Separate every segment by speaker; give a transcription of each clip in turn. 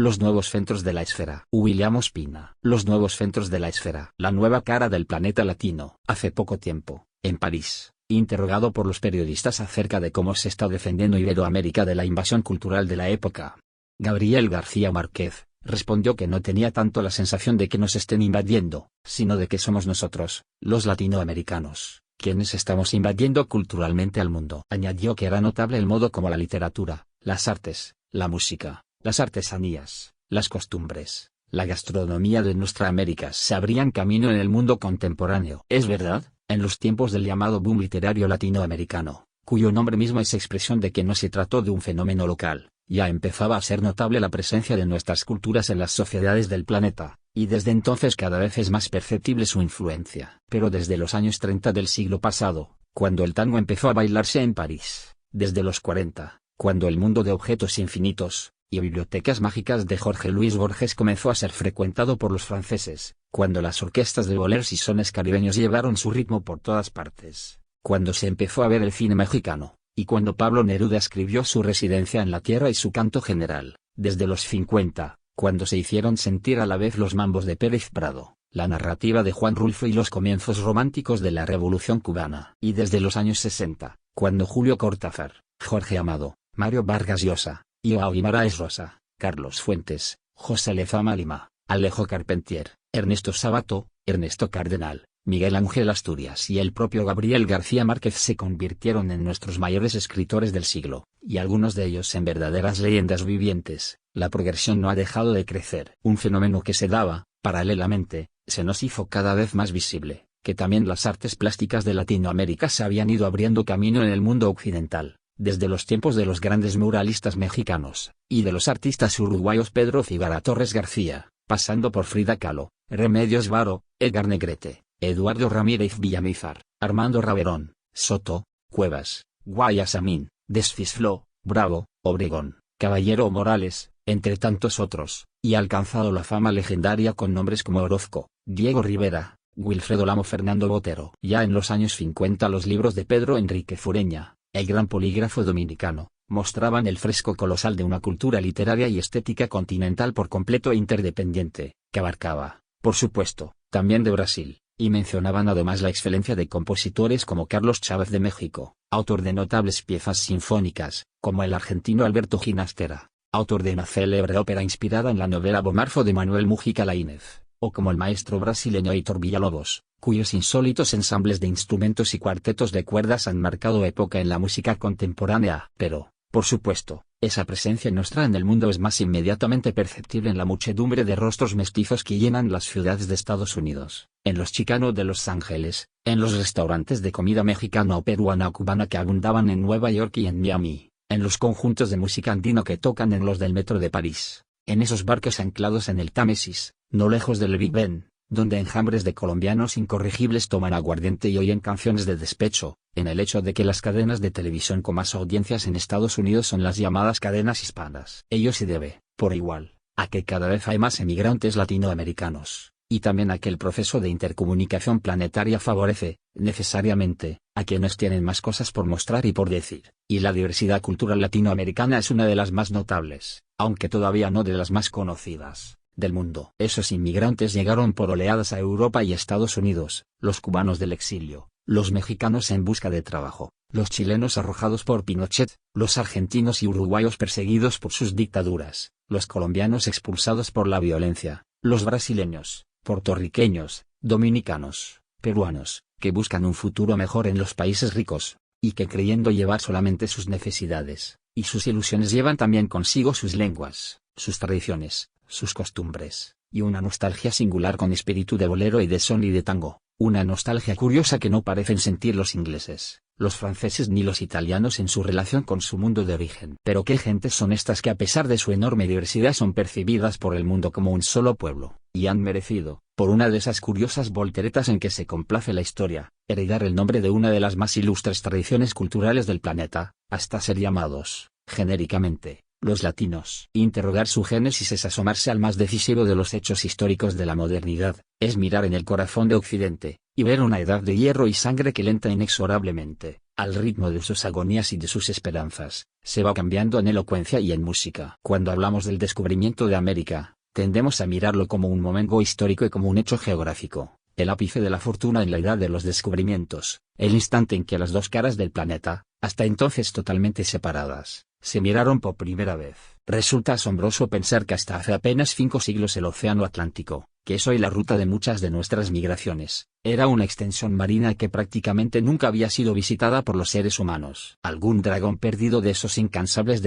Speaker 1: Los nuevos centros de la esfera. William Ospina. Los nuevos centros de la esfera. La nueva cara del planeta latino. Hace poco tiempo, en París, interrogado por los periodistas acerca de cómo se está defendiendo Iberoamérica de la invasión cultural de la época, Gabriel García Márquez respondió que no tenía tanto la sensación de que nos estén invadiendo, sino de que somos nosotros, los latinoamericanos, quienes estamos invadiendo culturalmente al mundo. Añadió que era notable el modo como la literatura, las artes, la música, las artesanías, las costumbres, la gastronomía de nuestra América se abrían camino en el mundo contemporáneo. Es verdad, en los tiempos del llamado boom literario latinoamericano, cuyo nombre mismo es expresión de que no se trató de un fenómeno local, ya empezaba a ser notable la presencia de nuestras culturas en las sociedades del planeta, y desde entonces cada vez es más perceptible su influencia. Pero desde los años 30 del siglo pasado, cuando el tango empezó a bailarse en París, desde los 40, cuando el mundo de objetos infinitos y bibliotecas mágicas de Jorge Luis Borges comenzó a ser frecuentado por los franceses, cuando las orquestas de boleros y sones caribeños llevaron su ritmo por todas partes, cuando se empezó a ver el cine mexicano, y cuando Pablo Neruda escribió su Residencia en la Tierra y su Canto General, desde los 50, cuando se hicieron sentir a la vez los mambos de Pérez Prado, la narrativa de Juan Rulfo y los comienzos románticos de la Revolución Cubana, y desde los años 60, cuando Julio Cortázar, Jorge Amado, Mario Vargas Llosa, Joao Guimarães Rosa, Carlos Fuentes, José Lezama Lima, Alejo Carpentier, Ernesto Sabato, Ernesto Cardenal, Miguel Ángel Asturias y el propio Gabriel García Márquez se convirtieron en nuestros mayores escritores del siglo, y algunos de ellos en verdaderas leyendas vivientes. La progresión no ha dejado de crecer. Un fenómeno que se daba, paralelamente, se nos hizo cada vez más visible, que también las artes plásticas de Latinoamérica se habían ido abriendo camino en el mundo occidental, desde los tiempos de los grandes muralistas mexicanos, y de los artistas uruguayos Pedro Figara Torres García, pasando por Frida Kahlo, Remedios Varo, Edgar Negrete, Eduardo Ramírez Villamizar, Armando Raverón, Soto, Cuevas, Guayasamín, Desfisfló, Bravo, Obregón, Caballero Morales, entre tantos otros, y ha alcanzado la fama legendaria con nombres como Orozco, Diego Rivera, Wilfredo Lamo, Fernando Botero. Ya en los años 50 los libros de Pedro Enrique Fureña, el gran polígrafo dominicano, mostraban el fresco colosal de una cultura literaria y estética continental por completo e interdependiente, que abarcaba, por supuesto, también de Brasil, y mencionaban además la excelencia de compositores como Carlos Chávez de México, autor de notables piezas sinfónicas, como el argentino Alberto Ginastera, autor de una célebre ópera inspirada en la novela Bomarfo de Manuel Mujica Laínez, o como el maestro brasileño Heitor Villa-Lobos, cuyos insólitos ensambles de instrumentos y cuartetos de cuerdas han marcado época en la música contemporánea. Pero, por supuesto, esa presencia nuestra en el mundo es más inmediatamente perceptible en la muchedumbre de rostros mestizos que llenan las ciudades de Estados Unidos, en los chicanos de Los Ángeles, en los restaurantes de comida mexicana o peruana o cubana que abundaban en Nueva York y en Miami, en los conjuntos de música andino que tocan en los del metro de París, en esos barcos anclados en el Támesis, no lejos del Big Ben, donde enjambres de colombianos incorregibles toman aguardiente y oyen canciones de despecho, en el hecho de que las cadenas de televisión con más audiencias en Estados Unidos son las llamadas cadenas hispanas. Ello se debe, por igual, a que cada vez hay más emigrantes latinoamericanos, y también a que el proceso de intercomunicación planetaria favorece, necesariamente, a quienes tienen más cosas por mostrar y por decir, y la diversidad cultural latinoamericana es una de las más notables, aunque todavía no de las más conocidas, del mundo. Esos inmigrantes llegaron por oleadas a Europa y Estados Unidos, los cubanos del exilio, los mexicanos en busca de trabajo, los chilenos arrojados por Pinochet, los argentinos y uruguayos perseguidos por sus dictaduras, los colombianos expulsados por la violencia, los brasileños, puertorriqueños, dominicanos, peruanos, que buscan un futuro mejor en los países ricos, y que creyendo llevar solamente sus necesidades, y sus ilusiones llevan también consigo sus lenguas, sus tradiciones, sus costumbres, y una nostalgia singular con espíritu de bolero y de son y de tango, una nostalgia curiosa que no parecen sentir los ingleses, los franceses ni los italianos en su relación con su mundo de origen. Pero qué gentes son estas que a pesar de su enorme diversidad son percibidas por el mundo como un solo pueblo, y han merecido, por una de esas curiosas volteretas en que se complace la historia, heredar el nombre de una de las más ilustres tradiciones culturales del planeta, hasta ser llamados, genéricamente, los latinos. Interrogar su génesis es asomarse al más decisivo de los hechos históricos de la modernidad, es mirar en el corazón de Occidente, y ver una edad de hierro y sangre que lenta inexorablemente, al ritmo de sus agonías y de sus esperanzas, se va cambiando en elocuencia y en música. Cuando hablamos del descubrimiento de América, tendemos a mirarlo como un momento histórico y como un hecho geográfico, el ápice de la fortuna en la edad de los descubrimientos, el instante en que las dos caras del planeta, hasta entonces totalmente separadas, se miraron por primera vez. Resulta asombroso pensar que hasta hace apenas 5 siglos el Océano Atlántico, que es hoy la ruta de muchas de nuestras migraciones, era una extensión marina que prácticamente nunca había sido visitada por los seres humanos. Algún dragón perdido de esos incansables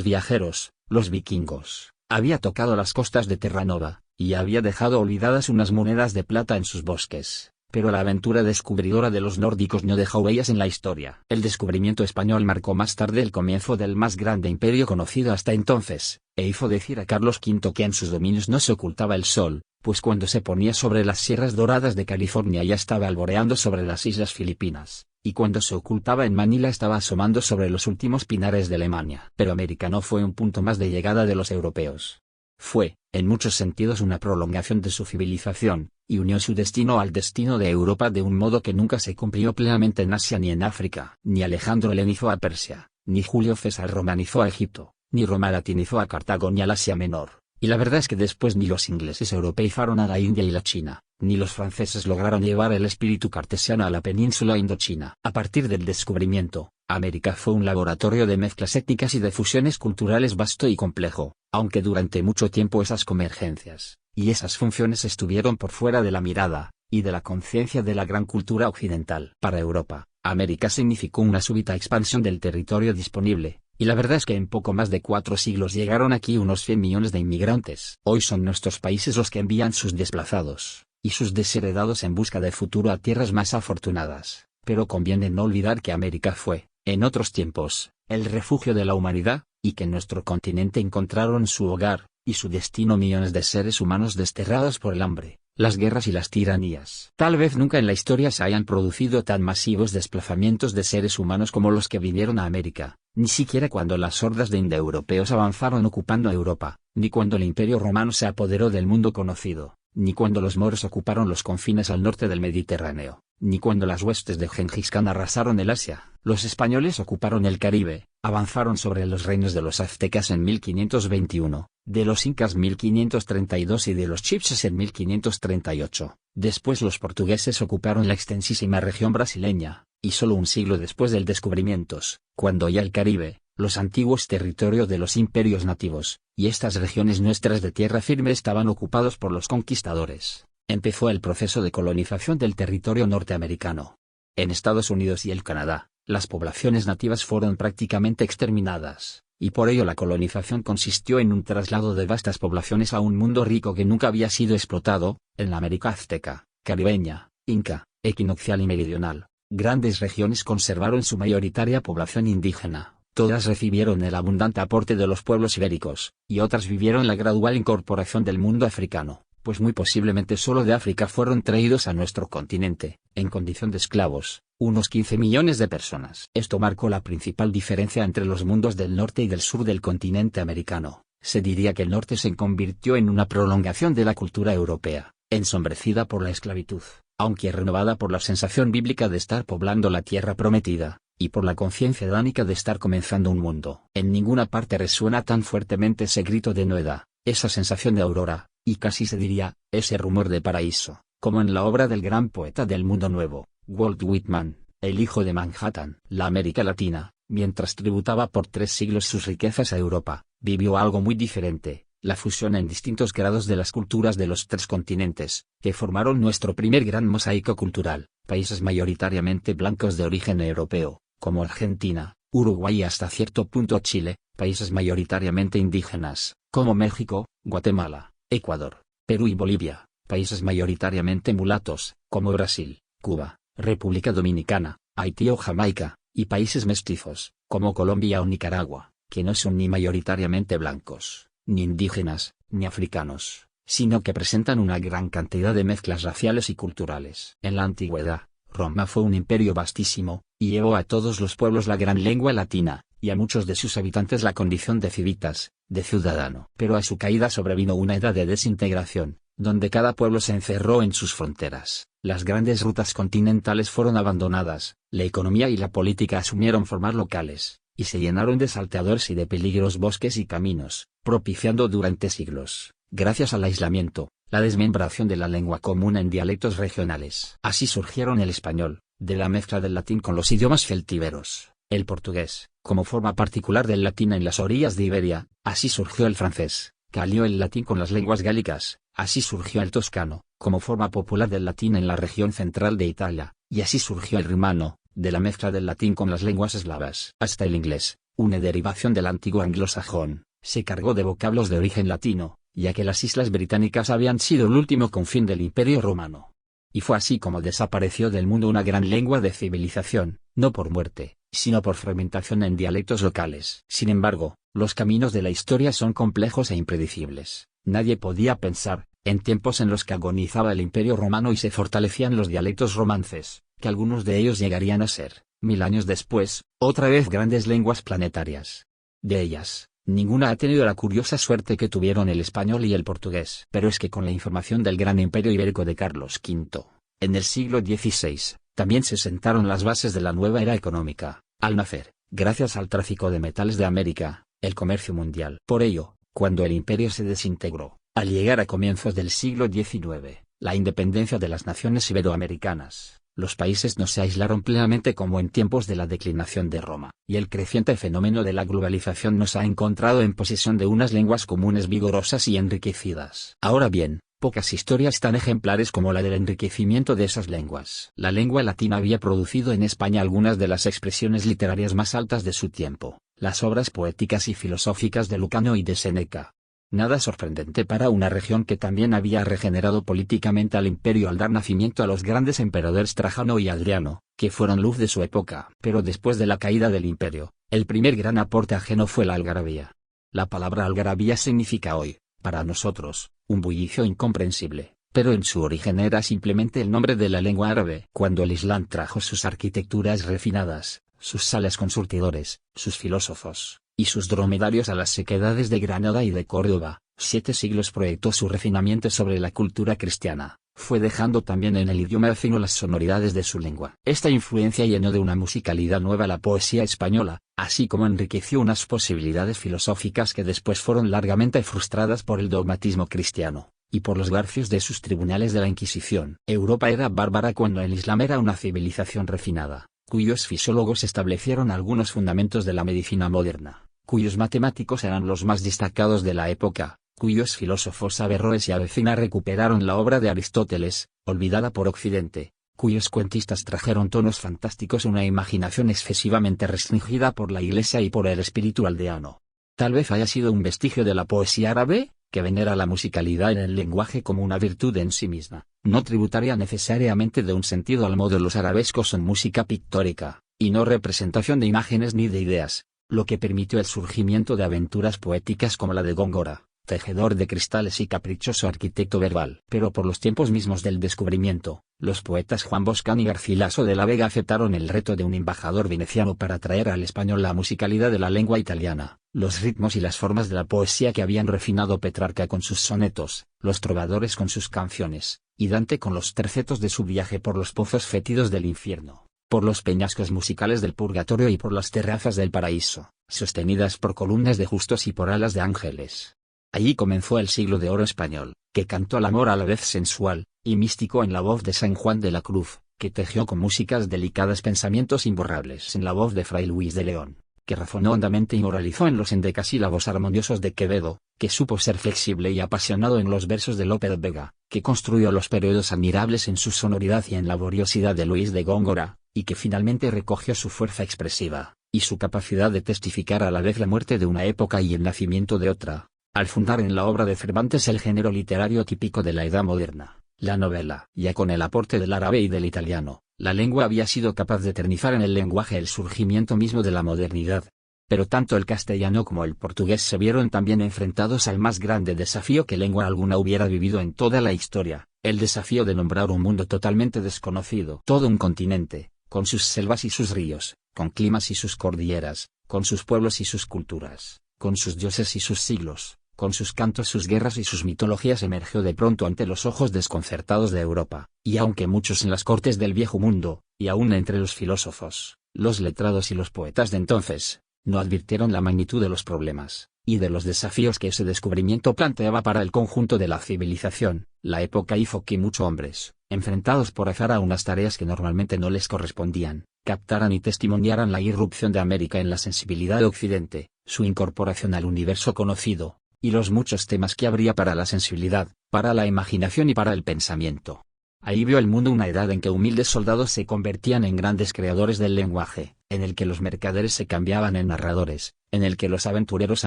Speaker 1: viajeros, los vikingos, había tocado las costas de Terranova, y había dejado olvidadas unas monedas de plata en sus bosques. Pero la aventura descubridora de los nórdicos no dejó huellas en la historia. El descubrimiento español marcó más tarde el comienzo del más grande imperio conocido hasta entonces, e hizo decir a Carlos V que en sus dominios no se ocultaba el sol, pues cuando se ponía sobre las sierras doradas de California ya estaba alboreando sobre las islas Filipinas, y cuando se ocultaba en Manila estaba asomando sobre los últimos pinares de Alemania. Pero América no fue un punto más de llegada de los europeos. Fue, en muchos sentidos, una prolongación de su civilización, y unió su destino al destino de Europa de un modo que nunca se cumplió plenamente en Asia ni en África. Ni Alejandro helenizó a Persia, ni Julio César romanizó a Egipto, ni Roma latinizó a Cartago ni al Asia Menor, y la verdad es que después ni los ingleses europeizaron a la India y la China, ni los franceses lograron llevar el espíritu cartesiano a la península indochina. A partir del descubrimiento, América fue un laboratorio de mezclas étnicas y de fusiones culturales vasto y complejo, aunque durante mucho tiempo esas convergencias y esas funciones estuvieron por fuera de la mirada y de la conciencia de la gran cultura occidental. Para Europa, América significó una súbita expansión del territorio disponible, y la verdad es que en poco más de 4 siglos llegaron aquí unos 100 millones de inmigrantes. Hoy son nuestros países los que envían sus desplazados y sus desheredados en busca de futuro a tierras más afortunadas, pero conviene no olvidar que América fue, en otros tiempos, el refugio de la humanidad, y que en nuestro continente encontraron su hogar y su destino millones de seres humanos desterrados por el hambre, las guerras y las tiranías. Tal vez nunca en la historia se hayan producido tan masivos desplazamientos de seres humanos como los que vinieron a América, ni siquiera cuando las hordas de indoeuropeos avanzaron ocupando Europa, ni cuando el Imperio Romano se apoderó del mundo conocido, ni cuando los moros ocuparon los confines al norte del Mediterráneo, ni cuando las huestes de Gengis Khan arrasaron el Asia. Los españoles ocuparon el Caribe, avanzaron sobre los reinos de los aztecas en 1521, de los incas 1532 y de los chipses en 1538. Después los portugueses ocuparon la extensísima región brasileña, y solo un siglo después del descubrimientos, cuando ya el Caribe, los antiguos territorios de los imperios nativos, y estas regiones nuestras de tierra firme estaban ocupados por los conquistadores, empezó el proceso de colonización del territorio norteamericano. En Estados Unidos y el Canadá, las poblaciones nativas fueron prácticamente exterminadas, y por ello la colonización consistió en un traslado de vastas poblaciones a un mundo rico que nunca había sido explotado, en la América azteca, caribeña, inca, equinoccial y meridional. Grandes regiones conservaron su mayoritaria población indígena, todas recibieron el abundante aporte de los pueblos ibéricos, y otras vivieron la gradual incorporación del mundo africano, pues muy posiblemente solo de África fueron traídos a nuestro continente, en condición de esclavos, unos 15 millones de personas. Esto marcó la principal diferencia entre los mundos del norte y del sur del continente americano. Se diría que el norte se convirtió en una prolongación de la cultura europea, ensombrecida por la esclavitud, aunque renovada por la sensación bíblica de estar poblando la tierra prometida, y por la conciencia adánica de estar comenzando un mundo. En ninguna parte resuena tan fuertemente ese grito de novedad, esa sensación de aurora, y casi se diría, ese rumor de paraíso, como en la obra del gran poeta del mundo nuevo, Walt Whitman, el hijo de Manhattan. La América Latina, mientras tributaba por 3 siglos sus riquezas a Europa, vivió algo muy diferente, la fusión en distintos grados de las culturas de los 3 continentes, que formaron nuestro primer gran mosaico cultural, países mayoritariamente blancos de origen europeo, como Argentina, Uruguay y hasta cierto punto Chile, países mayoritariamente indígenas, como México, Guatemala, Ecuador, Perú y Bolivia, países mayoritariamente mulatos, como Brasil, Cuba, República Dominicana, Haití o Jamaica, y países mestizos, como Colombia o Nicaragua, que no son ni mayoritariamente blancos, ni indígenas, ni africanos, sino que presentan una gran cantidad de mezclas raciales y culturales. En la antigüedad, Roma fue un imperio vastísimo, y llevó a todos los pueblos la gran lengua latina, y a muchos de sus habitantes la condición de civitas, de ciudadano. Pero a su caída sobrevino una edad de desintegración, donde cada pueblo se encerró en sus fronteras, las grandes rutas continentales fueron abandonadas, la economía y la política asumieron formas locales, y se llenaron de salteadores y de peligros bosques y caminos, propiciando durante siglos, gracias al aislamiento, la desmembración de la lengua común en dialectos regionales. Así surgieron el español, de la mezcla del latín con los idiomas celtíberos, el portugués, como forma particular del latín en las orillas de Iberia, así surgió el francés, que alió el latín con las lenguas gálicas, así surgió el toscano, como forma popular del latín en la región central de Italia, y así surgió el rumano, de la mezcla del latín con las lenguas eslavas. Hasta el inglés, una derivación del antiguo anglosajón, se cargó de vocablos de origen latino, ya que las islas británicas habían sido el último confín del Imperio Romano. Y fue así como desapareció del mundo una gran lengua de civilización, no por muerte, sino por fragmentación en dialectos locales. Sin embargo, los caminos de la historia son complejos e impredecibles. Nadie podía pensar, en tiempos en los que agonizaba el Imperio Romano y se fortalecían los dialectos romances, que algunos de ellos llegarían a ser, 1000 años después, otra vez grandes lenguas planetarias. De ellas, ninguna ha tenido la curiosa suerte que tuvieron el español y el portugués. Pero es que con la información del gran imperio ibérico de Carlos V, en el siglo XVI, también se sentaron las bases de la nueva era económica, al nacer, gracias al tráfico de metales de América, el comercio mundial. Por ello, cuando el imperio se desintegró, al llegar a comienzos del siglo XIX, la independencia de las naciones iberoamericanas, los países no se aislaron plenamente como en tiempos de la declinación de Roma, y el creciente fenómeno de la globalización nos ha encontrado en posesión de unas lenguas comunes vigorosas y enriquecidas. Ahora bien, pocas historias tan ejemplares como la del enriquecimiento de esas lenguas. La lengua latina había producido en España algunas de las expresiones literarias más altas de su tiempo, las obras poéticas y filosóficas de Lucano y de Séneca. Nada sorprendente para una región que también había regenerado políticamente al imperio al dar nacimiento a los grandes emperadores Trajano y Adriano, que fueron luz de su época. Pero después de la caída del imperio, el primer gran aporte ajeno fue la algarabía. La palabra algarabía significa hoy, para nosotros, un bullicio incomprensible, pero en su origen era simplemente el nombre de la lengua árabe. Cuando el Islam trajo sus arquitecturas refinadas, sus salas con surtidores, sus filósofos y sus dromedarios a las sequedades de Granada y de Córdoba, 7 siglos proyectó su refinamiento sobre la cultura cristiana, fue dejando también en el idioma fino las sonoridades de su lengua. Esta influencia llenó de una musicalidad nueva la poesía española, así como enriqueció unas posibilidades filosóficas que después fueron largamente frustradas por el dogmatismo cristiano, y por los garfios de sus tribunales de la Inquisición. Europa era bárbara cuando el Islam era una civilización refinada, cuyos fisiólogos establecieron algunos fundamentos de la medicina moderna, cuyos matemáticos eran los más destacados de la época, cuyos filósofos Averroes y Avicena recuperaron la obra de Aristóteles, olvidada por Occidente, cuyos cuentistas trajeron tonos fantásticos a una imaginación excesivamente restringida por la Iglesia y por el espíritu aldeano. Tal vez haya sido un vestigio de la poesía árabe, que venera la musicalidad en el lenguaje como una virtud en sí misma, no tributaria necesariamente de un sentido al modo los arabescos son música pictórica, y no representación de imágenes ni de ideas, lo que permitió el surgimiento de aventuras poéticas como la de Góngora, tejedor de cristales y caprichoso arquitecto verbal. Pero por los tiempos mismos del descubrimiento, los poetas Juan Boscán y Garcilaso de la Vega aceptaron el reto de un embajador veneciano para traer al español la musicalidad de la lengua italiana, los ritmos y las formas de la poesía que habían refinado Petrarca con sus sonetos, los trovadores con sus canciones, y Dante con los tercetos de su viaje por los pozos fétidos del infierno, por los peñascos musicales del purgatorio y por las terrazas del paraíso, sostenidas por columnas de justos y por alas de ángeles. Allí comenzó el siglo de oro español, que cantó al amor a la vez sensual y místico en la voz de San Juan de la Cruz, que tejió con músicas delicadas pensamientos imborrables en la voz de Fray Luis de León, que razonó hondamente y moralizó en los endecasílabos armoniosos de Quevedo, que supo ser flexible y apasionado en los versos de Lope de Vega, que construyó los periodos admirables en su sonoridad y en la laboriosidad de Luis de Góngora, y que finalmente recogió su fuerza expresiva, y su capacidad de testificar a la vez la muerte de una época y el nacimiento de otra, al fundar en la obra de Cervantes el género literario típico de la Edad Moderna, la novela. Ya con el aporte del árabe y del italiano, la lengua había sido capaz de eternizar en el lenguaje el surgimiento mismo de la modernidad. Pero tanto el castellano como el portugués se vieron también enfrentados al más grande desafío que lengua alguna hubiera vivido en toda la historia, el desafío de nombrar un mundo totalmente desconocido. Todo un continente, con sus selvas y sus ríos, con climas y sus cordilleras, con sus pueblos y sus culturas, con sus dioses y sus siglos, con sus cantos, sus guerras y sus mitologías, emergió de pronto ante los ojos desconcertados de Europa, y aunque muchos en las cortes del viejo mundo, y aún entre los filósofos, los letrados y los poetas de entonces, no advirtieron la magnitud de los problemas, y de los desafíos que ese descubrimiento planteaba para el conjunto de la civilización. La época hizo que muchos hombres, enfrentados por azar a unas tareas que normalmente no les correspondían, captaran y testimoniaran la irrupción de América en la sensibilidad de Occidente, su incorporación al universo conocido, y los muchos temas que habría para la sensibilidad, para la imaginación y para el pensamiento. Ahí vio el mundo una edad en que humildes soldados se convertían en grandes creadores del lenguaje, en el que los mercaderes se cambiaban en narradores, en el que los aventureros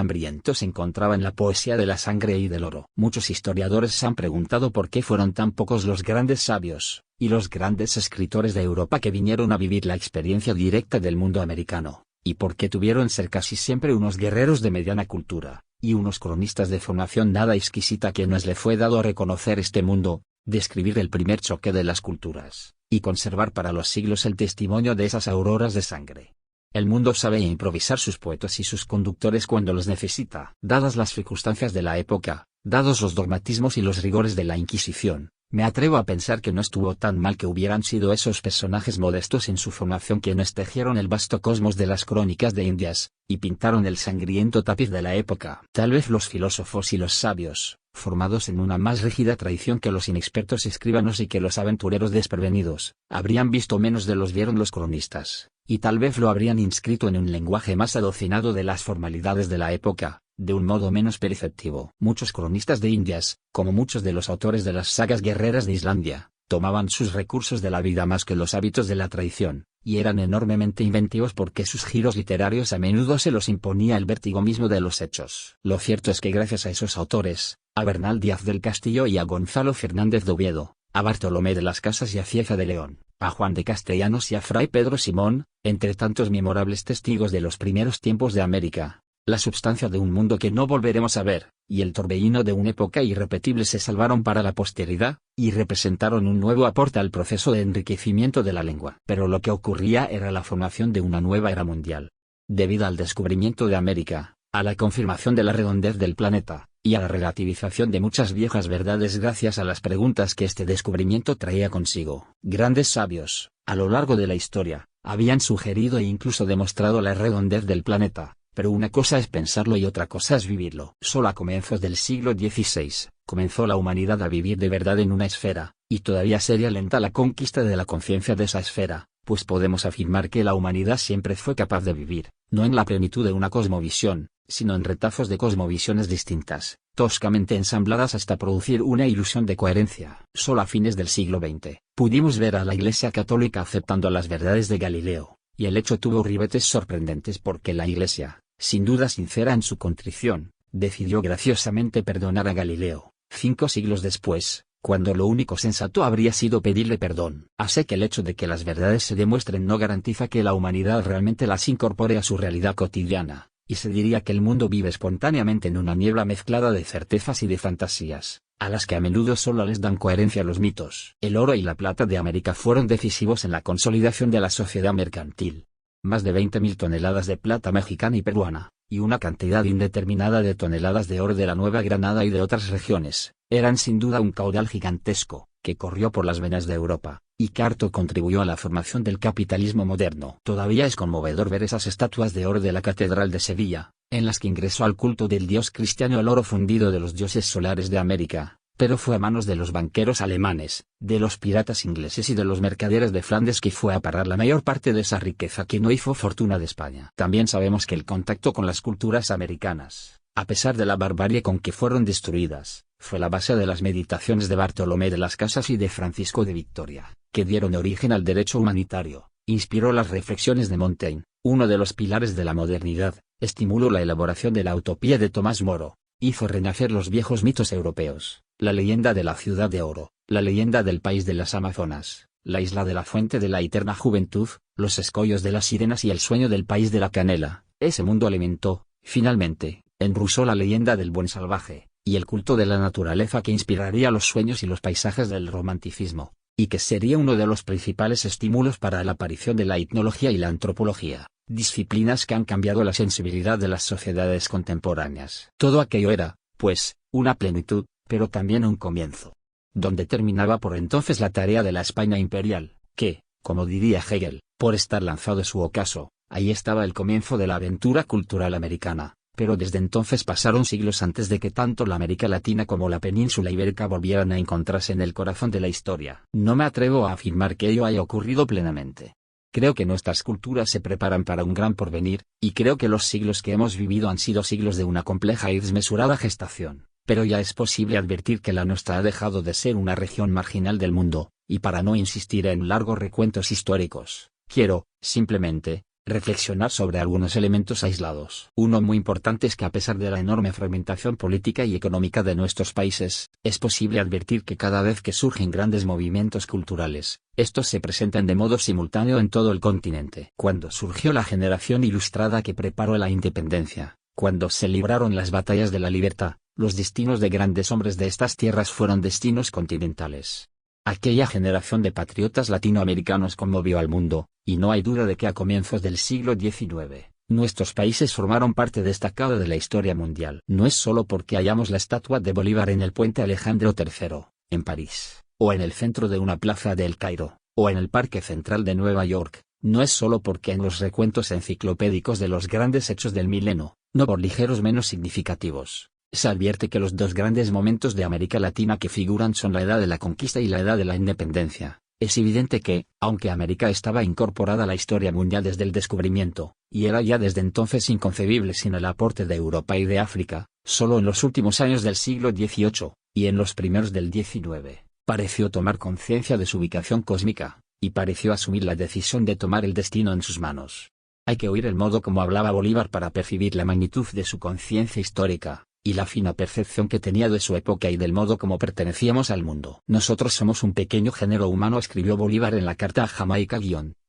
Speaker 1: hambrientos encontraban la poesía de la sangre y del oro. Muchos historiadores se han preguntado por qué fueron tan pocos los grandes sabios, y los grandes escritores de Europa que vinieron a vivir la experiencia directa del mundo americano, y por qué tuvieron ser casi siempre unos guerreros de mediana cultura, y unos cronistas de formación nada exquisita a quienes le fue dado a reconocer este mundo, describir el primer choque de las culturas, y conservar para los siglos el testimonio de esas auroras de sangre. El mundo sabe improvisar sus poetas y sus conductores cuando los necesita. Dadas las circunstancias de la época, dados los dogmatismos y los rigores de la Inquisición, me atrevo a pensar que no estuvo tan mal que hubieran sido esos personajes modestos en su formación quienes tejieron el vasto cosmos de las crónicas de Indias, y pintaron el sangriento tapiz de la época. Tal vez los filósofos y los sabios, formados en una más rígida tradición que los inexpertos escribanos y que los aventureros desprevenidos, habrían visto menos de los vieron los cronistas, y tal vez lo habrían inscrito en un lenguaje más adocinado de las formalidades de la época, de un modo menos perceptivo. Muchos cronistas de Indias, como muchos de los autores de las sagas guerreras de Islandia, tomaban sus recursos de la vida más que los hábitos de la tradición, y eran enormemente inventivos porque sus giros literarios a menudo se los imponía el vértigo mismo de los hechos. Lo cierto es que gracias a esos autores, a Bernal Díaz del Castillo y a Gonzalo Fernández de Oviedo, a Bartolomé de las Casas y a Cieza de León, a Juan de Castellanos y a Fray Pedro Simón, entre tantos memorables testigos de los primeros tiempos de América, la substancia de un mundo que no volveremos a ver, y el torbellino de una época irrepetible se salvaron para la posteridad, y representaron un nuevo aporte al proceso de enriquecimiento de la lengua. Pero lo que ocurría era la formación de una nueva era mundial. Debido al descubrimiento de América, a la confirmación de la redondez del planeta, y a la relativización de muchas viejas verdades gracias a las preguntas que este descubrimiento traía consigo. Grandes sabios, a lo largo de la historia, habían sugerido e incluso demostrado la redondez del planeta, pero una cosa es pensarlo y otra cosa es vivirlo. Solo a comienzos del siglo XVI, comenzó la humanidad a vivir de verdad en una esfera, y todavía sería lenta la conquista de la conciencia de esa esfera, pues podemos afirmar que la humanidad siempre fue capaz de vivir, no en la plenitud de una cosmovisión, sino en retazos de cosmovisiones distintas, toscamente ensambladas hasta producir una ilusión de coherencia. Solo a fines del siglo XX, pudimos ver a la Iglesia Católica aceptando las verdades de Galileo, y el hecho tuvo ribetes sorprendentes porque la Iglesia, sin duda sincera en su contrición, decidió graciosamente perdonar a Galileo, 5 siglos después, cuando lo único sensato habría sido pedirle perdón. Así que el hecho de que las verdades se demuestren no garantiza que la humanidad realmente las incorpore a su realidad cotidiana, y se diría que el mundo vive espontáneamente en una niebla mezclada de certezas y de fantasías, a las que a menudo solo les dan coherencia los mitos. El oro y la plata de América fueron decisivos en la consolidación de la sociedad mercantil. Más de 20.000 toneladas de plata mexicana y peruana, y una cantidad indeterminada de toneladas de oro de la Nueva Granada y de otras regiones, eran sin duda un caudal gigantesco, que corrió por las venas de Europa, y que harto contribuyó a la formación del capitalismo moderno. Todavía es conmovedor ver esas estatuas de oro de la Catedral de Sevilla, en las que ingresó al culto del dios cristiano el oro fundido de los dioses solares de América, pero fue a manos de los banqueros alemanes, de los piratas ingleses y de los mercaderes de Flandes que fue a parar la mayor parte de esa riqueza que no hizo fortuna de España. También sabemos que el contacto con las culturas americanas, a pesar de la barbarie con que fueron destruidas, fue la base de las meditaciones de Bartolomé de las Casas y de Francisco de Vitoria, que dieron origen al derecho humanitario, inspiró las reflexiones de Montaigne, uno de los pilares de la modernidad, estimuló la elaboración de la utopía de Tomás Moro, hizo renacer los viejos mitos europeos, la leyenda de la ciudad de oro, la leyenda del país de las Amazonas, la isla de la fuente de la eterna juventud, los escollos de las sirenas y el sueño del país de la canela. Ese mundo alimentó, finalmente, en Rousseau la leyenda del buen salvaje, y el culto de la naturaleza que inspiraría los sueños y los paisajes del romanticismo, y que sería uno de los principales estímulos para la aparición de la etnología y la antropología, disciplinas que han cambiado la sensibilidad de las sociedades contemporáneas. Todo aquello era, pues, una plenitud, pero también un comienzo, donde terminaba por entonces la tarea de la España imperial, que, como diría Hegel, por estar lanzado su ocaso, Ahí estaba el comienzo de la aventura cultural americana, pero desde entonces pasaron siglos antes de que tanto la América Latina como la península ibérica volvieran a encontrarse en el corazón de la historia. No me atrevo a afirmar que ello haya ocurrido plenamente. Creo que nuestras culturas se preparan para un gran porvenir, y creo que los siglos que hemos vivido han sido siglos de una compleja y desmesurada gestación, pero ya es posible advertir que la nuestra ha dejado de ser una región marginal del mundo, y para no insistir en largos recuentos históricos, quiero, simplemente, reflexionar sobre algunos elementos aislados. Uno muy importante es que a pesar de la enorme fragmentación política y económica de nuestros países, es posible advertir que cada vez que surgen grandes movimientos culturales, estos se presentan de modo simultáneo en todo el continente. Cuando surgió la generación ilustrada que preparó la independencia, cuando se libraron las batallas de la libertad, los destinos de grandes hombres de estas tierras fueron destinos continentales. Aquella generación de patriotas latinoamericanos conmovió al mundo, y no hay duda de que a comienzos del siglo XIX, nuestros países formaron parte destacada de la historia mundial. No es solo porque hallamos la estatua de Bolívar en el puente Alejandro III, en París, o en el centro de una plaza de El Cairo, o en el Parque Central de Nueva York, no es solo porque en los recuentos enciclopédicos de los grandes hechos del milenio, no por ligeros menos significativos, se advierte que los dos grandes momentos de América Latina que figuran son la edad de la conquista y la edad de la independencia. Es evidente que, aunque América estaba incorporada a la historia mundial desde el descubrimiento, y era ya desde entonces inconcebible sin el aporte de Europa y de África, solo en los últimos años del siglo XVIII, y en los primeros del XIX, pareció tomar conciencia de su ubicación cósmica, y pareció asumir la decisión de tomar el destino en sus manos. Hay que oír el modo como hablaba Bolívar para percibir la magnitud de su conciencia histórica, y la fina percepción que tenía de su época y del modo como pertenecíamos al mundo. Nosotros somos un pequeño género humano, escribió Bolívar en la carta a Jamaica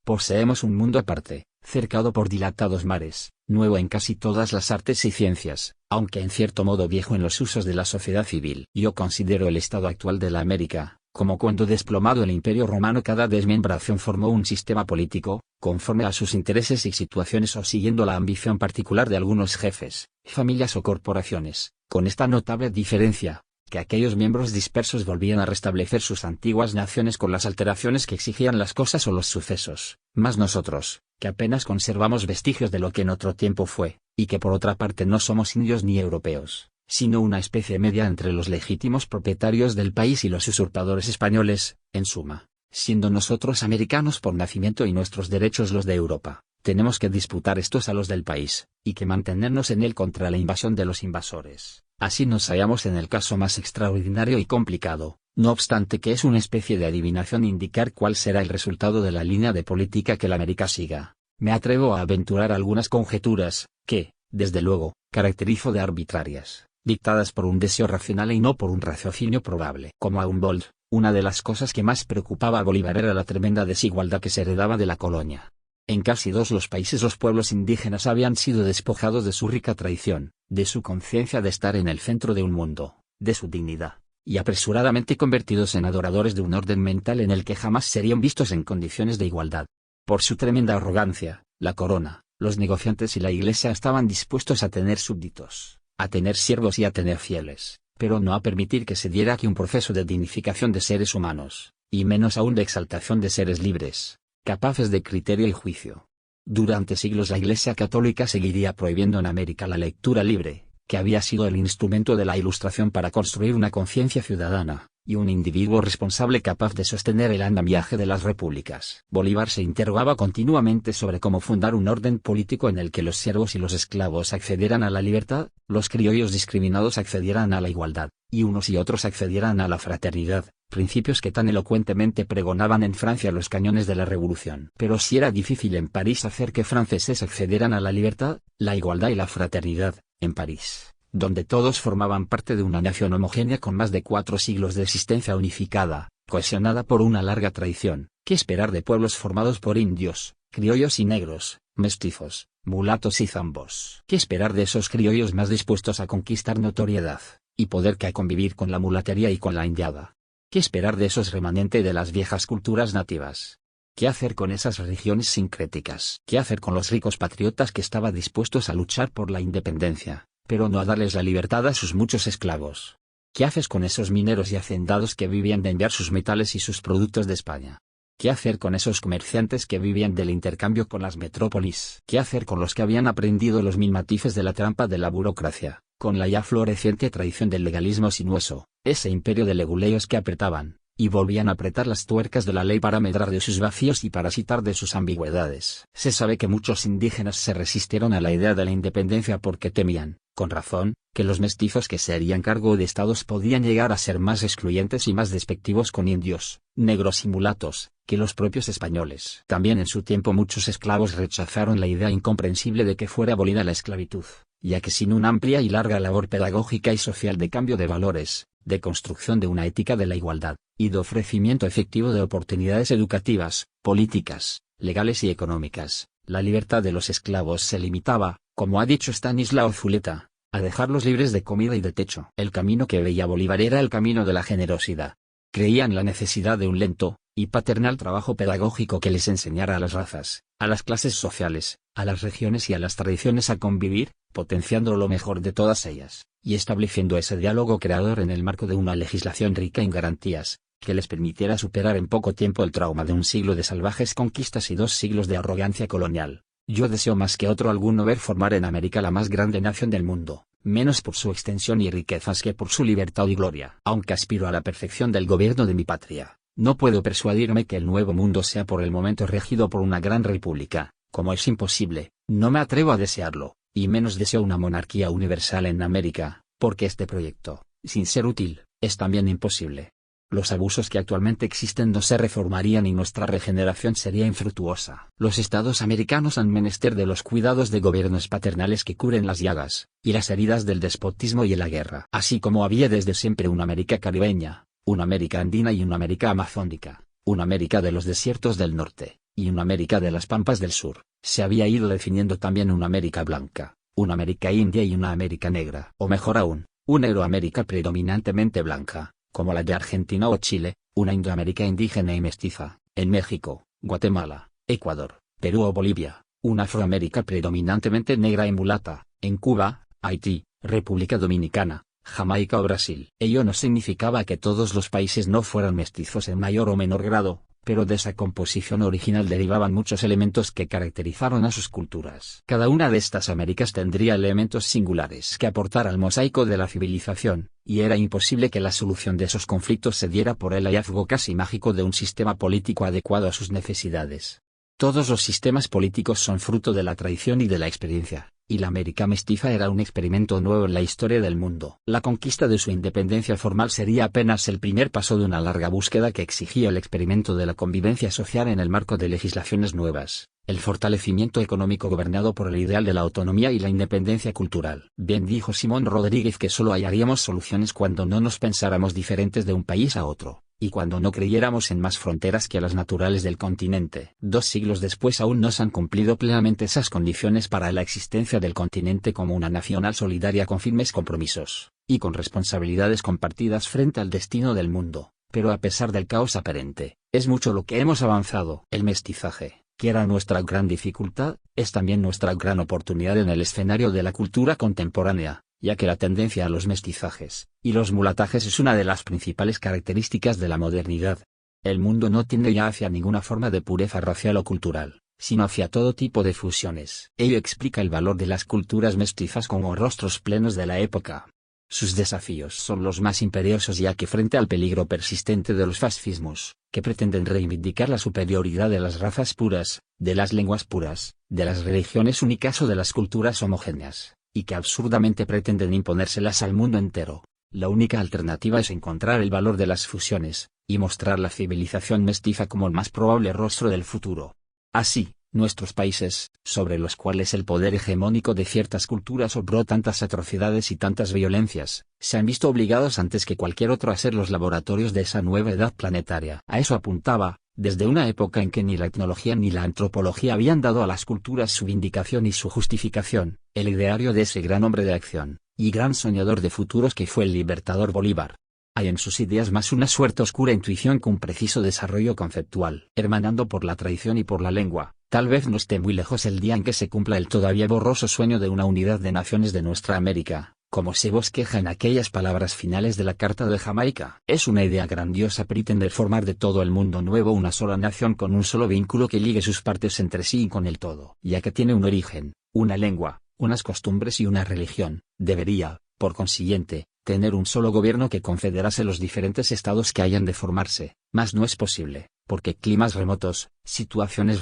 Speaker 1: poseemos un mundo aparte, cercado por dilatados mares, nuevo en casi todas las artes y ciencias, aunque en cierto modo viejo en los usos de la sociedad civil. Yo considero el estado actual de la América, como cuando desplomado el Imperio Romano cada desmembración formó un sistema político, conforme a sus intereses y situaciones o siguiendo la ambición particular de algunos jefes, familias o corporaciones, con esta notable diferencia, que aquellos miembros dispersos volvían a restablecer sus antiguas naciones con las alteraciones que exigían las cosas o los sucesos, mas nosotros, que apenas conservamos vestigios de lo que en otro tiempo fue, y que por otra parte no somos indios ni europeos, sino una especie media entre los legítimos propietarios del país y los usurpadores españoles, en suma, siendo nosotros americanos por nacimiento y nuestros derechos los de Europa, tenemos que disputar estos a los del país, y que mantenernos en él contra la invasión de los invasores. Así nos hallamos en el caso más extraordinario y complicado, no obstante que es una especie de adivinación indicar cuál será el resultado de la línea de política que la América siga. Me atrevo a aventurar algunas conjeturas, que, desde luego, caracterizo de arbitrarias, dictadas por un deseo racional y no por un raciocinio probable. Como a Humboldt, una de las cosas que más preocupaba a Bolívar era la tremenda desigualdad que se heredaba de la colonia. En casi todos los países los pueblos indígenas habían sido despojados de su rica tradición, de su conciencia de estar en el centro de un mundo, de su dignidad, y apresuradamente convertidos en adoradores de un orden mental en el que jamás serían vistos en condiciones de igualdad. Por su tremenda arrogancia, la corona, los negociantes y la iglesia estaban dispuestos a tener súbditos, a tener siervos y a tener fieles, pero no a permitir que se diera aquí un proceso de dignificación de seres humanos, y menos aún de exaltación de seres libres, capaces de criterio y juicio. Durante siglos la Iglesia Católica seguiría prohibiendo en América la lectura libre, que había sido el instrumento de la Ilustración para construir una conciencia ciudadana, y un individuo responsable capaz de sostener el andamiaje de las repúblicas. Bolívar se interrogaba continuamente sobre cómo fundar un orden político en el que los siervos y los esclavos accedieran a la libertad, los criollos discriminados accedieran a la igualdad, y unos y otros accedieran a la fraternidad, principios que tan elocuentemente pregonaban en Francia los cañones de la Revolución. Pero si era difícil en París hacer que franceses accedieran a la libertad, la igualdad y la fraternidad, en París, donde todos formaban parte de una nación homogénea con más de 4 siglos de existencia unificada, cohesionada por una larga tradición, ¿qué esperar de pueblos formados por indios, criollos y negros, mestizos, mulatos y zambos? ¿Qué esperar de esos criollos más dispuestos a conquistar notoriedad, y poder que a convivir con la mulatería y con la indiada? ¿Qué esperar de esos remanentes de las viejas culturas nativas? ¿Qué hacer con esas religiones sincréticas? ¿Qué hacer con los ricos patriotas que estaban dispuestos a luchar por la independencia, pero no a darles la libertad a sus muchos esclavos? ¿Qué haces con esos mineros y hacendados que vivían de enviar sus metales y sus productos de España? ¿Qué hacer con esos comerciantes que vivían del intercambio con las metrópolis? ¿Qué hacer con los que habían aprendido los mil matices de la trampa de la burocracia, con la ya floreciente tradición del legalismo sinuoso, ese imperio de leguleos que apretaban, y volvían a apretar las tuercas de la ley para medrar de sus vacíos y parasitar de sus ambigüedades? Se sabe que muchos indígenas se resistieron a la idea de la independencia porque temían, con razón, que los mestizos que se harían cargo de estados podían llegar a ser más excluyentes y más despectivos con indios, negros y mulatos, que los propios españoles. También en su tiempo muchos esclavos rechazaron la idea incomprensible de que fuera abolida la esclavitud, ya que sin una amplia y larga labor pedagógica y social de cambio de valores, de construcción de una ética de la igualdad, y de ofrecimiento efectivo de oportunidades educativas, políticas, legales y económicas, la libertad de los esclavos se limitaba, como ha dicho Stanislao Zuleta, a dejarlos libres de comida y de techo. El camino que veía Bolívar era el camino de la generosidad. Creía en la necesidad de un lento y paternal trabajo pedagógico que les enseñara a las razas, a las clases sociales, a las regiones y a las tradiciones a convivir, potenciando lo mejor de todas ellas, y estableciendo ese diálogo creador en el marco de una legislación rica en garantías, que les permitiera superar en poco tiempo el trauma de un siglo de salvajes conquistas y 2 siglos de arrogancia colonial. Yo deseo más que otro alguno ver formar en América la más grande nación del mundo, menos por su extensión y riquezas que por su libertad y gloria. Aunque aspiro a la perfección del gobierno de mi patria, no puedo persuadirme que el nuevo mundo sea por el momento regido por una gran república. Como es imposible, no me atrevo a desearlo, y menos deseo una monarquía universal en América, porque este proyecto, sin ser útil, es también imposible. Los abusos que actualmente existen no se reformarían y nuestra regeneración sería infructuosa. Los estados americanos han menester de los cuidados de gobiernos paternales que curen las llagas y las heridas del despotismo y la guerra. Así como había desde siempre una América caribeña, una América andina y una América amazónica, una América de los desiertos del norte, y una América de las pampas del sur, se había ido definiendo también una América blanca, una América india y una América negra. O mejor aún, una Euroamérica predominantemente blanca, como la de Argentina o Chile, una Indoamérica indígena y mestiza, en México, Guatemala, Ecuador, Perú o Bolivia, una Afroamérica predominantemente negra y mulata, en Cuba, Haití, República Dominicana, Jamaica o Brasil. Ello no significaba que todos los países no fueran mestizos en mayor o menor grado, pero de esa composición original derivaban muchos elementos que caracterizaron a sus culturas. Cada una de estas Américas tendría elementos singulares que aportar al mosaico de la civilización, y era imposible que la solución de esos conflictos se diera por el hallazgo casi mágico de un sistema político adecuado a sus necesidades. Todos los sistemas políticos son fruto de la tradición y de la experiencia, y la América mestiza era un experimento nuevo en la historia del mundo. La conquista de su independencia formal sería apenas el primer paso de una larga búsqueda que exigía el experimento de la convivencia social en el marco de legislaciones nuevas, el fortalecimiento económico gobernado por el ideal de la autonomía y la independencia cultural. Bien dijo Simón Rodríguez que solo hallaríamos soluciones cuando no nos pensáramos diferentes de un país a otro, y cuando no creyéramos en más fronteras que las naturales del continente. 2 siglos después aún no se han cumplido plenamente esas condiciones para la existencia del continente como una nacional solidaria con firmes compromisos, y con responsabilidades compartidas frente al destino del mundo, pero a pesar del caos aparente, es mucho lo que hemos avanzado. El mestizaje, que era nuestra gran dificultad, es también nuestra gran oportunidad en el escenario de la cultura contemporánea, ya que la tendencia a los mestizajes y los mulatajes es una de las principales características de la modernidad. El mundo no tiende ya hacia ninguna forma de pureza racial o cultural, sino hacia todo tipo de fusiones. Ello explica el valor de las culturas mestizas como rostros plenos de la época. Sus desafíos son los más imperiosos ya que frente al peligro persistente de los fascismos, que pretenden reivindicar la superioridad de las razas puras, de las lenguas puras, de las religiones únicas o de las culturas homogéneas, y que absurdamente pretenden imponérselas al mundo entero, la única alternativa es encontrar el valor de las fusiones, y mostrar la civilización mestiza como el más probable rostro del futuro. Así, nuestros países, sobre los cuales el poder hegemónico de ciertas culturas obró tantas atrocidades y tantas violencias, se han visto obligados antes que cualquier otro a ser los laboratorios de esa nueva edad planetaria. A eso apuntaba, desde una época en que ni la etnología ni la antropología habían dado a las culturas su vindicación y su justificación, el ideario de ese gran hombre de acción, y gran soñador de futuros que fue el libertador Bolívar. Hay en sus ideas más una suerte oscura intuición que un preciso desarrollo conceptual. Hermanando por la tradición y por la lengua, tal vez no esté muy lejos el día en que se cumpla el todavía borroso sueño de una unidad de naciones de nuestra América, como se bosqueja en aquellas palabras finales de la Carta de Jamaica. Es una idea grandiosa pretender formar de todo el mundo nuevo una sola nación con un solo vínculo que ligue sus partes entre sí y con el todo. Ya que tiene un origen, una lengua, unas costumbres y una religión, debería, por consiguiente, tener un solo gobierno que confederase los diferentes estados que hayan de formarse, mas no es posible, porque climas remotos, situaciones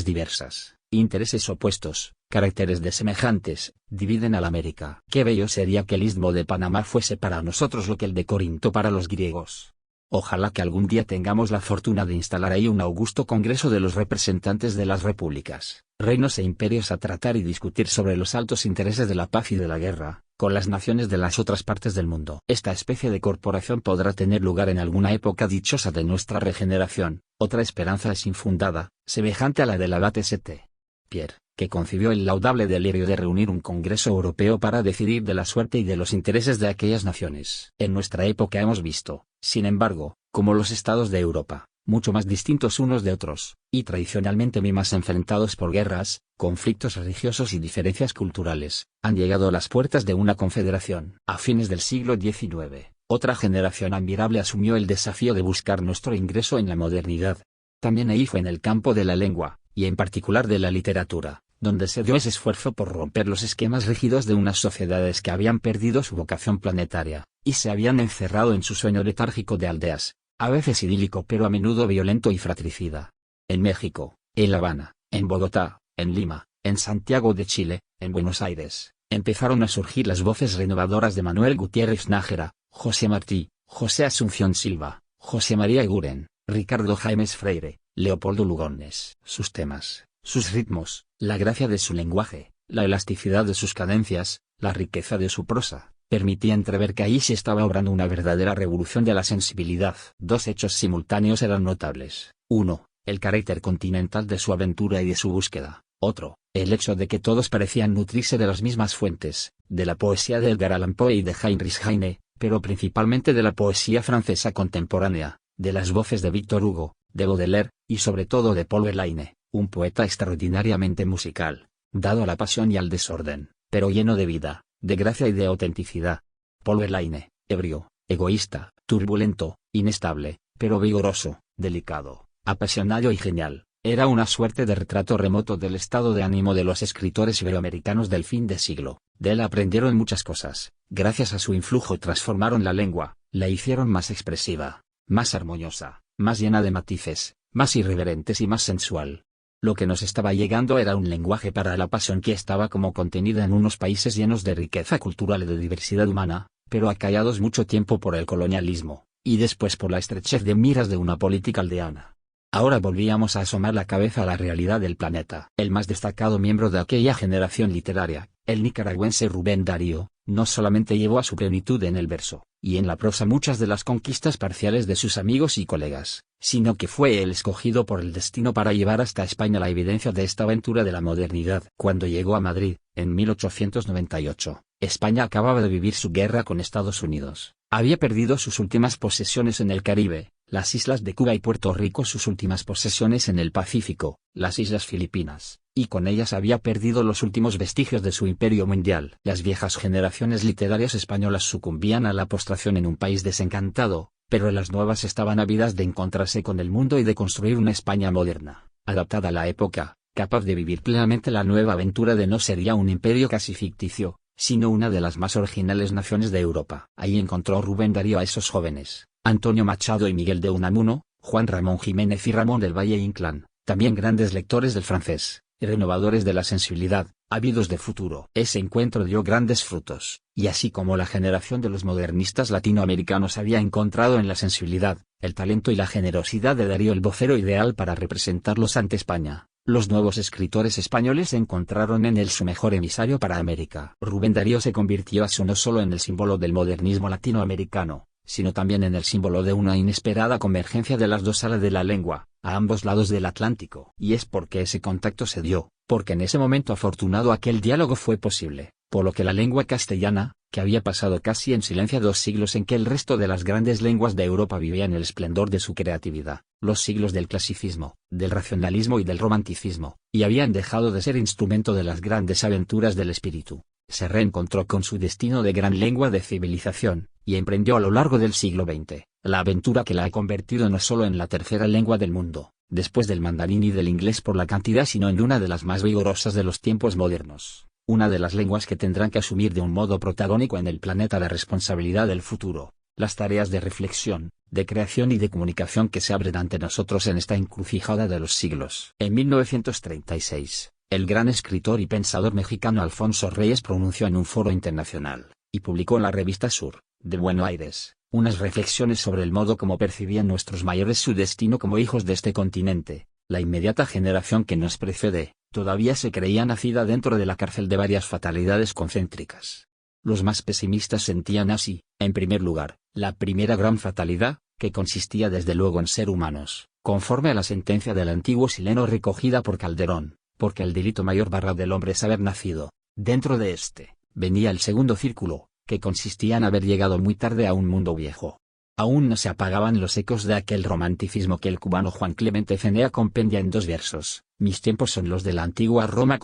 Speaker 1: diversas, intereses opuestos, caracteres desemejantes, dividen a la América. Qué bello sería que el Istmo de Panamá fuese para nosotros lo que el de Corinto para los griegos. Ojalá que algún día tengamos la fortuna de instalar ahí un augusto congreso de los representantes de las repúblicas, reinos e imperios a tratar y discutir sobre los altos intereses de la paz y de la guerra, con las naciones de las otras partes del mundo. Esta especie de corporación podrá tener lugar en alguna época dichosa de nuestra regeneración. Otra esperanza es infundada, semejante a la del abate St. Pierre, que concibió el laudable delirio de reunir un Congreso Europeo para decidir de la suerte y de los intereses de aquellas naciones. En nuestra época hemos visto, sin embargo, como los estados de Europa, mucho más distintos unos de otros, y tradicionalmente muy más enfrentados por guerras, conflictos religiosos y diferencias culturales, han llegado a las puertas de una confederación. A fines del siglo XIX, otra generación admirable asumió el desafío de buscar nuestro ingreso en la modernidad. También ahí fue en el campo de la lengua, y en particular de la literatura, donde se dio ese esfuerzo por romper los esquemas rígidos de unas sociedades que habían perdido su vocación planetaria, y se habían encerrado en su sueño letárgico de aldeas, a veces idílico pero a menudo violento y fratricida. En México, en La Habana, en Bogotá, en Lima, en Santiago de Chile, en Buenos Aires, empezaron a surgir las voces renovadoras de Manuel Gutiérrez Nájera, José Martí, José Asunción Silva, José María Eguren, Ricardo Jaimes Freire, Leopoldo Lugones. Sus temas, sus ritmos, la gracia de su lenguaje, la elasticidad de sus cadencias, la riqueza de su prosa, permitía entrever que ahí se estaba obrando una verdadera revolución de la sensibilidad. Dos hechos simultáneos eran notables. Uno, el carácter continental de su aventura y de su búsqueda. Otro, el hecho de que todos parecían nutrirse de las mismas fuentes, de la poesía de Edgar Allan Poe y de Heinrich Heine, pero principalmente de la poesía francesa contemporánea, de las voces de Victor Hugo, de Baudelaire, y sobre todo de Paul Verlaine, un poeta extraordinariamente musical, dado a la pasión y al desorden, pero lleno de vida, de gracia y de autenticidad. Paul Verlaine, ebrio, egoísta, turbulento, inestable, pero vigoroso, delicado, apasionado y genial, era una suerte de retrato remoto del estado de ánimo de los escritores iberoamericanos del fin de siglo. De él aprendieron muchas cosas, gracias a su influjo transformaron la lengua, la hicieron más expresiva, más armoniosa, más llena de matices, más irreverentes y más sensual. Lo que nos estaba llegando era un lenguaje para la pasión que estaba como contenida en unos países llenos de riqueza cultural y de diversidad humana, pero acallados mucho tiempo por el colonialismo, y después por la estrechez de miras de una política aldeana. Ahora volvíamos a asomar la cabeza a la realidad del planeta. El más destacado miembro de aquella generación literaria, el nicaragüense Rubén Darío, no solamente llevó a su plenitud en el verso, y en la prosa muchas de las conquistas parciales de sus amigos y colegas, sino que fue el escogido por el destino para llevar hasta España la evidencia de esta aventura de la modernidad. Cuando llegó a Madrid, en 1898, España acababa de vivir su guerra con Estados Unidos, había perdido sus últimas posesiones en el Caribe, las islas de Cuba y Puerto Rico sus últimas posesiones en el Pacífico, las islas Filipinas, y con ellas había perdido los últimos vestigios de su imperio mundial. Las viejas generaciones literarias españolas sucumbían a la postración en un país desencantado, pero las nuevas estaban ávidas de encontrarse con el mundo y de construir una España moderna, adaptada a la época, capaz de vivir plenamente la nueva aventura de no ser ya un imperio casi ficticio, sino una de las más originales naciones de Europa. Ahí encontró Rubén Darío a esos jóvenes, Antonio Machado y Miguel de Unamuno, Juan Ramón Jiménez y Ramón del Valle Inclán, también grandes lectores del francés, y renovadores de la sensibilidad, ávidos de futuro. Ese encuentro dio grandes frutos, y así como la generación de los modernistas latinoamericanos había encontrado en la sensibilidad, el talento y la generosidad de Darío el vocero ideal para representarlos ante España, los nuevos escritores españoles encontraron en él su mejor emisario para América. Rubén Darío se convirtió así no solo en el símbolo del modernismo latinoamericano, sino también en el símbolo de una inesperada convergencia de las dos alas de la lengua, a ambos lados del Atlántico. Y es porque ese contacto se dio, porque en ese momento afortunado aquel diálogo fue posible, por lo que la lengua castellana, que había pasado casi en silencio 2 siglos en que el resto de las grandes lenguas de Europa vivían el esplendor de su creatividad, los siglos del clasicismo, del racionalismo y del romanticismo, y habían dejado de ser instrumento de las grandes aventuras del espíritu, se reencontró con su destino de gran lengua de civilización, y emprendió a lo largo del siglo XX, la aventura que la ha convertido no solo en la tercera lengua del mundo, después del mandarín y del inglés por la cantidad, sino en una de las más vigorosas de los tiempos modernos, una de las lenguas que tendrán que asumir de un modo protagónico en el planeta la responsabilidad del futuro, las tareas de reflexión, de creación y de comunicación que se abren ante nosotros en esta encrucijada de los siglos. En 1936, el gran escritor y pensador mexicano Alfonso Reyes pronunció en un foro internacional, y publicó en la revista Sur, de Buenos Aires, unas reflexiones sobre el modo como percibían nuestros mayores su destino como hijos de este continente. La inmediata generación que nos precede, todavía se creía nacida dentro de la cárcel de varias fatalidades concéntricas. Los más pesimistas sentían así, en primer lugar, la primera gran fatalidad, que consistía desde luego en ser humanos, conforme a la sentencia del antiguo Sileno recogida por Calderón, porque el delito mayor del hombre es haber nacido. Dentro de este, venía el segundo círculo, que consistía en haber llegado muy tarde a un mundo viejo. Aún no se apagaban los ecos de aquel romanticismo que el cubano Juan Clemente Fenea compendia en 2 versos: mis tiempos son los de la antigua Roma,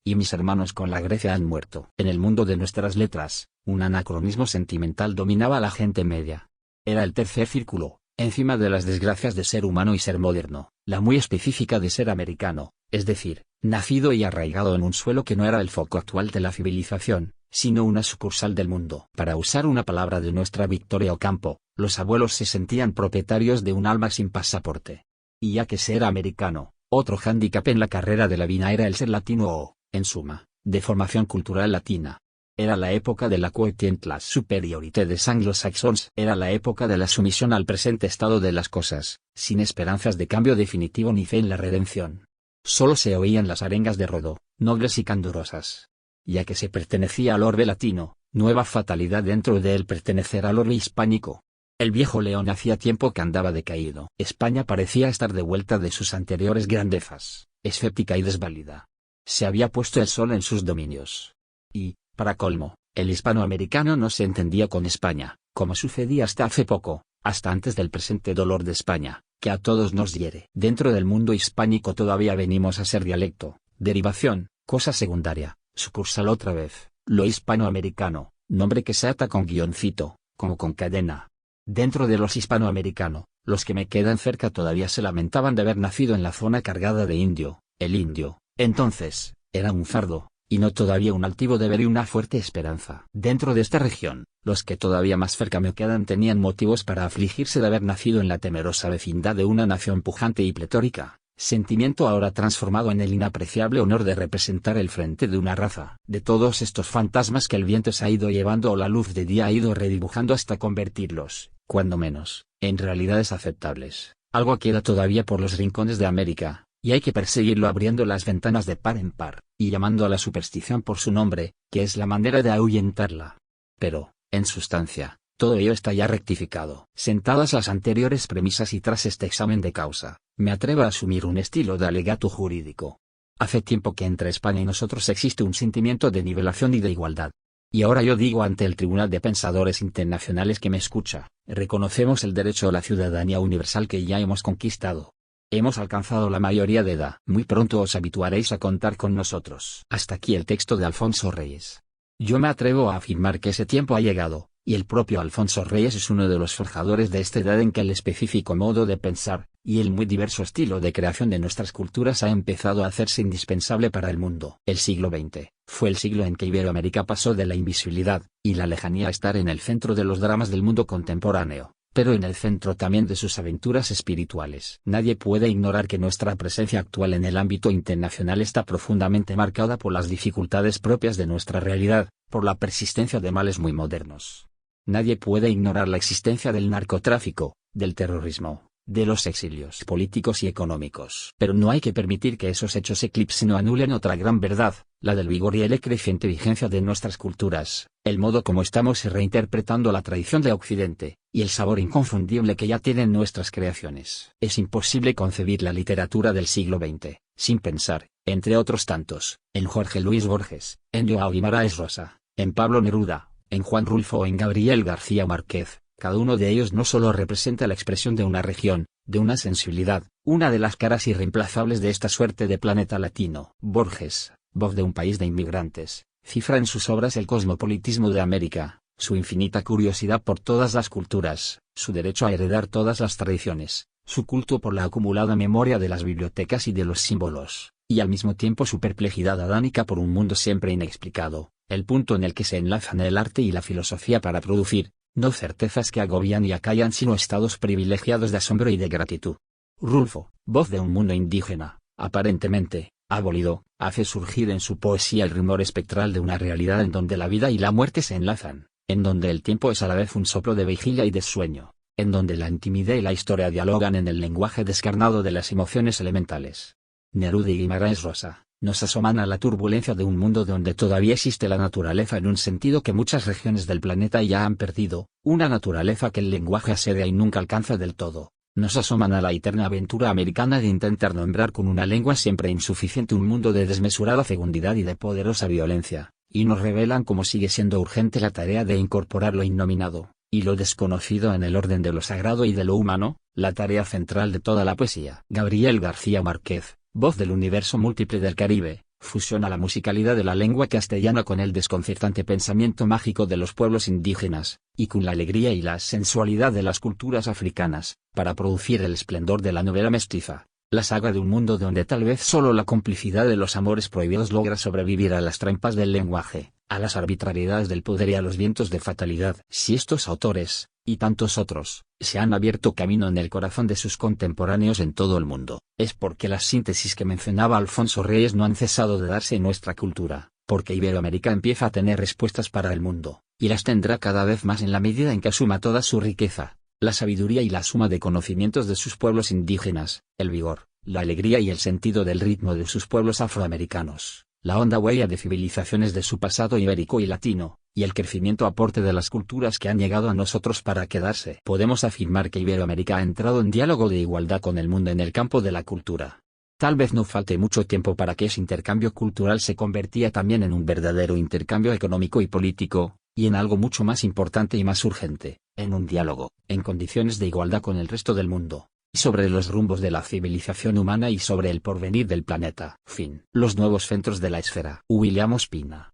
Speaker 1: y mis hermanos con la Grecia han muerto. En el mundo de nuestras letras, un anacronismo sentimental dominaba a la gente media. Era el tercer círculo, encima de las desgracias de ser humano y ser moderno, la muy específica de ser americano, es decir, nacido y arraigado en un suelo que no era el foco actual de la civilización, sino una sucursal del mundo. Para usar una palabra de nuestra Victoria Ocampo, los abuelos se sentían propietarios de un alma sin pasaporte. Y ya que ser americano, otro hándicap en la carrera de la vida era el ser latino o, en suma, de formación cultural latina. Era la época de la quotient la superiorité des anglo-saxons. Era la época de la sumisión al presente estado de las cosas, sin esperanzas de cambio definitivo ni fe en la redención. Solo se oían las arengas de Rodó, nobles y candorosas. Ya que se pertenecía al orbe latino, nueva fatalidad dentro de él pertenecer al orbe hispánico. El viejo león hacía tiempo que andaba decaído. España parecía estar de vuelta de sus anteriores grandezas, escéptica y desvalida. Se había puesto el sol en sus dominios. Y, para colmo, el hispanoamericano no se entendía con España, como sucedía hasta hace poco, hasta antes del presente dolor de España, que a todos nos hiere. Dentro del mundo hispánico todavía venimos a ser dialecto, derivación, cosa secundaria, sucursal otra vez, lo hispanoamericano, nombre que se ata con guioncito, como con cadena. Dentro de los hispanoamericano, los que me quedan cerca todavía se lamentaban de haber nacido en la zona cargada de indio. El indio, entonces, era un fardo, y no todavía un altivo deber y una fuerte esperanza. Dentro de esta región, los que todavía más cerca me quedan tenían motivos para afligirse de haber nacido en la temerosa vecindad de una nación pujante y pletórica, sentimiento ahora transformado en el inapreciable honor de representar el frente de una raza. De todos estos fantasmas que el viento se ha ido llevando o la luz de día ha ido redibujando hasta convertirlos, cuando menos, en realidades aceptables, algo queda todavía por los rincones de América, y hay que perseguirlo abriendo las ventanas de par en par, y llamando a la superstición por su nombre, que es la manera de ahuyentarla. Pero, en sustancia, todo ello está ya rectificado. Sentadas las anteriores premisas y tras este examen de causa, me atrevo a asumir un estilo de alegato jurídico. Hace tiempo que entre España y nosotros existe un sentimiento de nivelación y de igualdad. Y ahora yo digo ante el Tribunal de Pensadores Internacionales que me escucha, reconocemos el derecho a la ciudadanía universal que ya hemos conquistado. Hemos alcanzado la mayoría de edad. Muy pronto os habituaréis a contar con nosotros. Hasta aquí el texto de Alfonso Reyes. Yo me atrevo a afirmar que ese tiempo ha llegado, y el propio Alfonso Reyes es uno de los forjadores de esta edad en que el específico modo de pensar, y el muy diverso estilo de creación de nuestras culturas ha empezado a hacerse indispensable para el mundo. El siglo XX, fue el siglo en que Iberoamérica pasó de la invisibilidad, y la lejanía a estar en el centro de los dramas del mundo contemporáneo, pero en el centro también de sus aventuras espirituales. Nadie puede ignorar que nuestra presencia actual en el ámbito internacional está profundamente marcada por las dificultades propias de nuestra realidad, por la persistencia de males muy modernos. Nadie puede ignorar la existencia del narcotráfico, del terrorismo, de los exilios políticos y económicos. Pero no hay que permitir que esos hechos eclipsen o anulen otra gran verdad, la del vigor y la creciente vigencia de nuestras culturas, el modo como estamos reinterpretando la tradición de Occidente, y el sabor inconfundible que ya tienen nuestras creaciones. Es imposible concebir la literatura del siglo XX, sin pensar, entre otros tantos, en Jorge Luis Borges, en Joao Guimarães Rosa, en Pablo Neruda, en Juan Rulfo o en Gabriel García Márquez. Cada uno de ellos no solo representa la expresión de una región, de una sensibilidad, una de las caras irreemplazables de esta suerte de planeta latino. Borges, voz de un país de inmigrantes, cifra en sus obras el cosmopolitismo de América, su infinita curiosidad por todas las culturas, su derecho a heredar todas las tradiciones, su culto por la acumulada memoria de las bibliotecas y de los símbolos, y al mismo tiempo su perplejidad adánica por un mundo siempre inexplicado, el punto en el que se enlazan el arte y la filosofía para producir, no certezas que agobian y acallan sino estados privilegiados de asombro y de gratitud. Rulfo, voz de un mundo indígena, aparentemente abolido, hace surgir en su poesía el rumor espectral de una realidad en donde la vida y la muerte se enlazan, en donde el tiempo es a la vez un soplo de vigilia y de sueño, en donde la intimidad y la historia dialogan en el lenguaje descarnado de las emociones elementales. Neruda y Guimarães Rosa nos asoman a la turbulencia de un mundo donde todavía existe la naturaleza en un sentido que muchas regiones del planeta ya han perdido, una naturaleza que el lenguaje asedia y nunca alcanza del todo. Nos asoman a la eterna aventura americana de intentar nombrar con una lengua siempre insuficiente un mundo de desmesurada fecundidad y de poderosa violencia, y nos revelan cómo sigue siendo urgente la tarea de incorporar lo innominado, y lo desconocido en el orden de lo sagrado y de lo humano, la tarea central de toda la poesía. Gabriel García Márquez, voz del universo múltiple del Caribe, fusiona la musicalidad de la lengua castellana con el desconcertante pensamiento mágico de los pueblos indígenas, y con la alegría y la sensualidad de las culturas africanas, para producir el esplendor de la novela mestiza, la saga de un mundo donde tal vez solo la complicidad de los amores prohibidos logra sobrevivir a las trampas del lenguaje, a las arbitrariedades del poder y a los vientos de fatalidad. Si estos autores, y tantos otros, se han abierto camino en el corazón de sus contemporáneos en todo el mundo, es porque las síntesis que mencionaba Alfonso Reyes no han cesado de darse en nuestra cultura, porque Iberoamérica empieza a tener respuestas para el mundo, y las tendrá cada vez más en la medida en que asuma toda su riqueza, la sabiduría y la suma de conocimientos de sus pueblos indígenas, el vigor, la alegría y el sentido del ritmo de sus pueblos afroamericanos, la honda huella de civilizaciones de su pasado ibérico y latino, y el crecimiento aporte de las culturas que han llegado a nosotros para quedarse. Podemos afirmar que Iberoamérica ha entrado en diálogo de igualdad con el mundo en el campo de la cultura. Tal vez no falte mucho tiempo para que ese intercambio cultural se convertía también en un verdadero intercambio económico y político, y en algo mucho más importante y más urgente, en un diálogo, en condiciones de igualdad con el resto del mundo, sobre los rumbos de la civilización humana y sobre el porvenir del planeta. Fin. Los nuevos centros de la esfera. William Ospina.